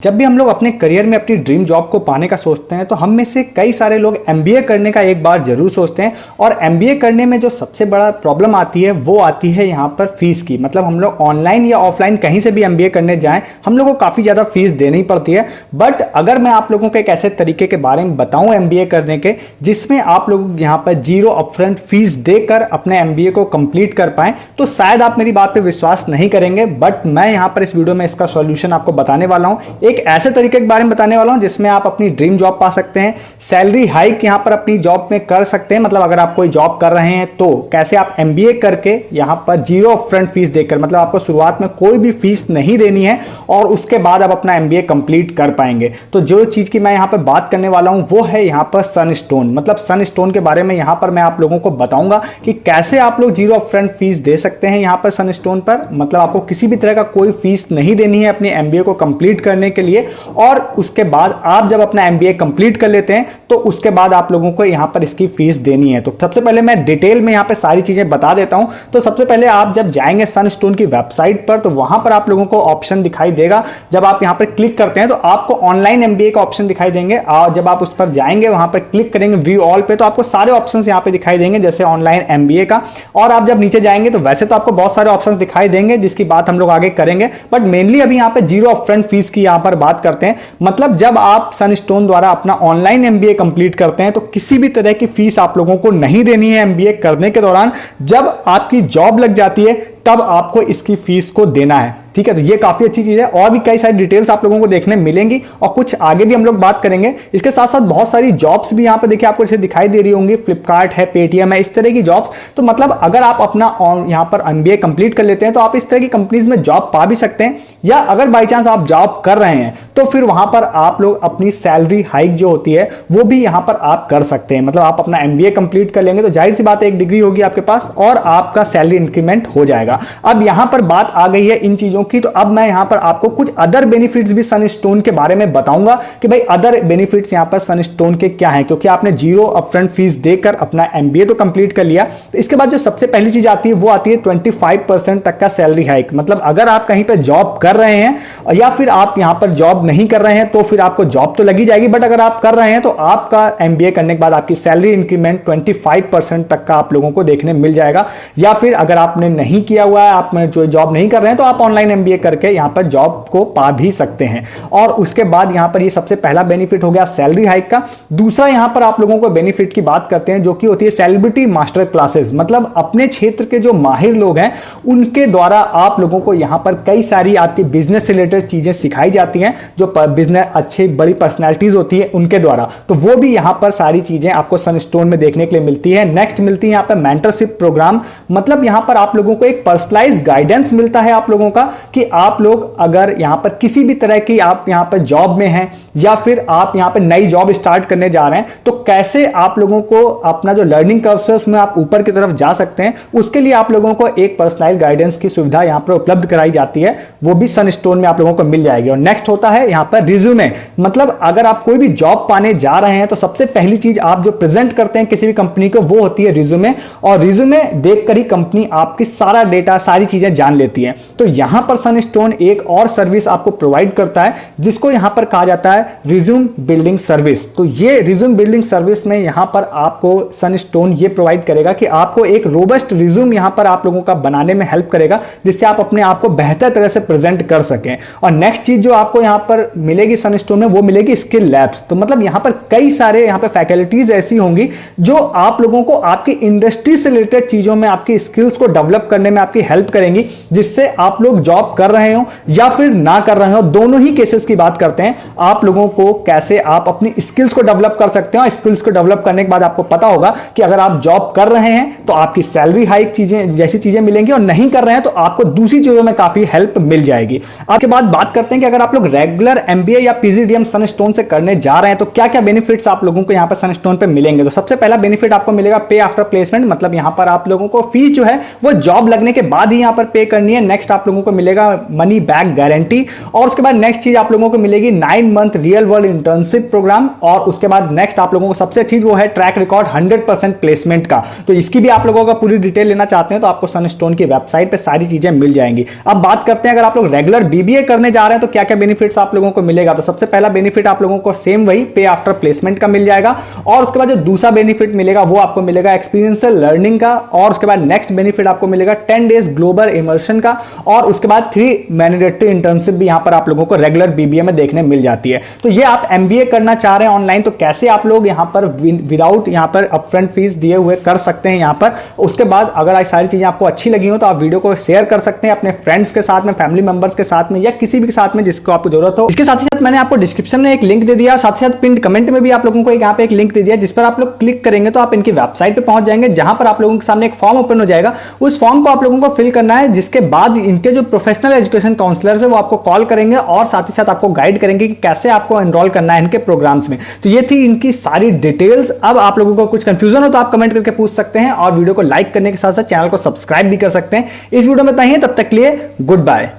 जब भी हम लोग अपने करियर में अपनी ड्रीम जॉब को पाने का सोचते हैं तो हम में से कई सारे लोग एमबीए करने का एक बार जरूर सोचते हैं। और एमबीए करने में जो सबसे बड़ा प्रॉब्लम आती है वो आती है यहाँ पर फीस की। मतलब हम लोग ऑनलाइन या ऑफलाइन कहीं से भी एमबीए करने जाएं हम लोगों को काफ़ी ज़्यादा फीस देनी पड़ती है। बट अगर मैं आप लोगों को एक ऐसे तरीके के बारे में बताऊँ एमबीए करने के जिसमें आप लोग यहाँ पर जीरो अपफ्रंट फीस देकर अपने एमबीए को कंप्लीट कर पाएँ तो शायद आप मेरी बात पर विश्वास नहीं करेंगे। बट मैं यहाँ पर इस वीडियो में इसका सॉल्यूशन आपको बताने वाला हूँ। एक ऐसे तरीके के बारे में बताने वाला हूं जिसमें आप अपनी ड्रीम जॉब पा सकते हैं, सैलरी हाइक यहां पर अपनी जॉब में कर सकते हैं। मतलब अगर आप कोई जॉब कर रहे हैं तो कैसे आप एमबीए करके यहां पर जीरो अपफ्रंट फीस देकर, मतलब आपको शुरुआत में कोई भी फीस नहीं देनी है और उसके बाद आप अपना एमबीए कंप्लीट कर पाएंगे। तो जो चीज की मैं यहां पर बात करने वाला हूं वो है यहां पर सनस्टोन। मतलब सनस्टोन के बारे में यहां पर मैं आप लोगों को बताऊंगा कि कैसे आप लोग जीरो अपफ्रंट फीस दे सकते हैं यहां पर सनस्टोन पर। मतलब आपको किसी भी तरह का कोई फीस नहीं देनी है अपने एमबीए को कंप्लीट करने के लिए। और उसके बाद आप जब अपना एमबीए कंप्लीट कर लेते हैं तो उसके बाद आप लोगों को यहां पर इसकी फीस देनी है। तो सबसे पहले मैं डिटेल में यहां पे सारी चीजें बता देता हूं। तो सबसे पहले आप जब जाएंगे सनस्टोन की वेबसाइट पर तो वहां पर आप लोगों को ऑप्शन दिखाई देगा। जब आप यहां पर क्लिक करते हैं तो आपको ऑनलाइन एमबीए का ऑप्शन दिखाई देंगे। और जब आप उस पर जाएंगे वहां पर क्लिक करेंगे व्यू ऑल पे तो आपको सारे ऑप्शंस यहां पे दिखाई देंगे जैसे ऑनलाइन एमबीए का। और आप जब नीचे जाएंगे तो वैसे तो आपको बहुत सारे ऑप्शंस दिखाई देंगे जिसकी बात हम लोग आगे करेंगे। बट मेनली अभी यहां पे जीरो अपफ्रंट फीस की यहां पर बात करते हैं। मतलब जब आप सनस्टोन द्वारा अपना ऑनलाइन एमबीए कंप्लीट करते हैं तो किसी भी तरह की फीस आप लोगों को नहीं देनी है एमबीए करने के दौरान। जब आपकी जॉब लग जाती है तब आपको इसकी फीस को देना है। ठीक है, तो ये काफी अच्छी चीज है। और भी कई सारी डिटेल्स आप लोगों को देखने मिलेंगी और कुछ आगे भी हम लोग बात करेंगे। इसके साथ साथ बहुत सारी जॉब्स भी यहां पे देखिए आपको जैसे दिखाई दे रही होंगी, फ्लिपकार्ट है, पेटीएम है, इस तरह की जॉब्स। तो मतलब अगर आप अपना यहां पर एमबीए कंप्लीट कर लेते हैं तो आप इस तरह की कंपनीज में जॉब पा भी सकते हैं। या अगर बाई चांस आप जॉब कर रहे हैं तो फिर वहां पर आप लोग अपनी सैलरी हाइक जो होती है वो भी यहां पर आप कर सकते हैं। मतलब आप अपना एमबीए कंप्लीट कर लेंगे तो जाहिर सी बात है एक डिग्री होगी आपके पास और आपका सैलरी इंक्रीमेंट हो जाएगा। अब यहां पर बात आ गई है इन चीजों की, तो अब मैं यहां पर आपको कुछ अदर बेनिफिट्स भी सनस्टोन के बारे में बताऊंगा कि भाई अदर बेनिफिट्स यहां पर सनस्टोन के क्या हैं। क्योंकि आपने जीरो अपफ्रंट फीस देकर अपना एमबीए तो कंप्लीट कर लिया तो इसके बाद जो सबसे पहली चीज आती है वो आती है 25% तक का सैलरी हाइक। मतलब अगर आप कहीं पर जॉब कर रहे हैं या फिर आप यहां पर जॉब नहीं कर रहे हैं तो फिर आपको जॉब तो लगी जाएगी। बट अगर आप कर रहे हैं तो आपका एमबीए करने के बाद आपकी सैलरी इंक्रीमेंट 25% तक का आप लोगों को देखने मिल जाएगा। या फिर अगर आपने नहीं किया हुआ है, आप जो जॉब नहीं कर रहे हैं तो आप ऑनलाइन एमबीए करके यहां पर जॉब को पा भी सकते हैं। और उसके बाद यहां पर ये सबसे पहला बेनिफिट हो गया सैलरी हाइक का। दूसरा यहां पर आप लोगों को बेनिफिट की बात करते हैं जो कि होती है सेलिब्रिटी मास्टर क्लासेस। मतलब अपने क्षेत्र के जो माहिर लोग हैं उनके द्वारा आप लोगों को यहां पर कई सारी आपकी बिजनेस से रिलेटेड चीजें सिखाई जाती हैं। जो बिजनेस अच्छी बड़ी पर्सनैलिटीज होती है उनके द्वारा, तो वो भी यहां पर सारी चीजें आपको सनस्टोन में देखने के लिए मिलती है। नेक्स्ट मिलती है यहां पर मेंटरशिप प्रोग्राम। मतलब यहां पर आप लोगों को एक पर्सनलाइज्ड गाइडेंस मिलता है आप लोगों का कि आप लोग अगर यहां पर किसी भी तरह की आप यहां पर जॉब में हैं या फिर आप यहां पर नई जॉब स्टार्ट करने जा रहे हैं तो कैसे आप लोगों को अपना जो लर्निंग कर्व है उसमें आप ऊपर की तरफ जा सकते हैं। उसके लिए आप लोगों को एक पर्सनलाइज्ड गाइडेंस की सुविधा यहां पर उपलब्ध कराई जाती है, वो भी सनस्टोन में आप लोगों को मिल जाएगी। और नेक्स्ट होता है यहां पर रिज्यूमे। मतलब अगर आप कोई भी जॉब पाने जा रहे हैं तो सबसे पहली चीज आप जो प्रेजेंट करते हैं किसी भी कंपनी को वो होती है रिज्यूमे। और रिज्यूमे देखकर ही कंपनी आपकी सारा डेटा सारी चीजें जान लेती है। तो यहां पर सनस्टोन एक और सर्विस आपको प्रोवाइड करता है जिसको यहां पर कहा जाता है रिज्यूम बिल्डिंग सर्विस। तो ये रिज्यूम बिल्डिंग सर्विस में यहां पर आपको सनस्टोन ये प्रोवाइड करेगा कि आपको एक रोबस्ट रिज्यूम यहां पर आप लोगों का बनाने में हेल्प करेगा जिससे आप अपने आप को बेहतर तरह से प्रेजेंट कर सकें। और नेक्स्ट चीज जो आपको यहां पर मिलेगी सनस्टोन में वो मिलेगी स्किल लैब्स। तो मतलब यहां पर कई सारे यहां पर फैकल्टीज ऐसी होंगी जो आप लोगों को आपकी इंडस्ट्री से रिलेटेड चीजों में आपकी स्किल्स को डेवलप करने में आपकी हेल्प करेंगी जिससे आप लोग जॉब कर रहे हो या फिर ना कर रहे हो, दोनों ही केसेस की बात करते हैं। आप लोगों को कैसे आप अपनी स्किल्स को डेवलप कर सकते हो। स्किल्स को डेवलप करने के बाद आपको पता होगा कि अगर आप जॉब कर रहे हैं तो आपकी सैलरी हाइक चीजें जैसी चीजें मिलेंगी और नहीं कर रहे हैं तो आपको दूसरी चीजों में काफी हेल्प मिल जाएगी। आपके बाद बात करते हैं कि अगर आप लोग रेगुलर एमबीए या पीजीडीएम सनस्टोन से करने जा रहे हैं तो क्या क्या बेनिफिट्स आप लोगों को यहां पर सनस्टोन पे मिलेंगे। तो सबसे पहला बेनिफिट आपको मिलेगा पे आफ्टर प्लेसमेंट। मतलब यहां पर आप लोगों को फीस जो है वो जॉब लगने के बाद ही यहाँ पर पे करनी है। नेक्स्ट आप लोगों को मिलेगा मनी बैक गारंटी, और उसके बाद नेक्स्ट चीज आप लोगों को मिलेगी 9 month real world internship program, और उसके बाद नेक्स्ट आप लोगों को सबसे अच्छी वो है ट्रैक रिकॉर्ड 100% प्लेसमेंट का। तो इसकी भी आप लोगों का पूरी डिटेल लेना चाहते हैं तो आपको सनस्टोन की वेबसाइट पे सारी चीजें मिल जाएंगी। अब बात करते हैं अगर आप लोग रेगुलर बीबीए करने जा रहे हैं तो क्या क्या बेनिफिट्स आप लोगों को मिलेगा। तो सबसे पहला बेनिफिट आप लोगों को सेम वही पे आफ्टर प्लेसमेंट का मिल जाएगा, और उसके बाद जो दूसरा बेनिफिट मिलेगा वो आपको मिलेगा एक्सपीरियंशियल लर्निंग का, और उसके बाद नेक्स्ट बेनिफिट आपको मिलेगा 10 डेज ग्लोबल इमर्शन का, और उसके बाद 3 मैंडेटरी इंटर्नशिप भी यहां पर आप लोगों को रेगुलर बीबीए में देखने मिल जाती है। तो ये आप एमबीए करना चाह रहे हैं ऑनलाइन तो कैसे आप लोग यहां पर विदाउट यहां पर अपफ्रंट फीस दिए हुए कर सकते हैं यहां पर। उसके बाद अगर आज सारी चीजें आपको अच्छी लगी हो तो आप वीडियो को शेयर कर सकते हैं अपने फ्रेंड्स के साथ में, फैमिली मेंबर्स के साथ में, या किसी भी के साथ में जिसको आपको जरूरत हो। इसके साथ ही साथ मैंने आपको डिस्क्रिप्शन में एक लिंक दे दिया, साथ ही साथ पिन कमेंट में भी आप लोगों को यहाँ पे एक लिंक दे दिया, जिस पर आप लोग क्लिक करेंगे तो आप इनकी वेबसाइट पे पहुंच जाएंगे, जहां पर आप लोगों के सामने एक फॉर्म ओपन हो जाएगा। उस फॉर्म को आप लोगों को फिल करना है, जिसके बाद इनके जो प्रोफेशनल एजुकेशन काउंसलर्स है वो आपको कॉल करेंगे और साथ ही साथ आपको गाइड करेंगे कि कैसे आपको एनरोल करना है इनके प्रोग्राम्स में। तो ये थी इनकी सारी डिटेल्स। अब आप लोगों को कुछ कंफ्यूजन हो तो आप कमेंट करके पूछ सकते हैं, और वीडियो को लाइक करने के साथ साथ चैनल को सब्सक्राइब भी कर सकते हैं। इस वीडियो में इतना ही है, तब तक के लिए गुड बाय।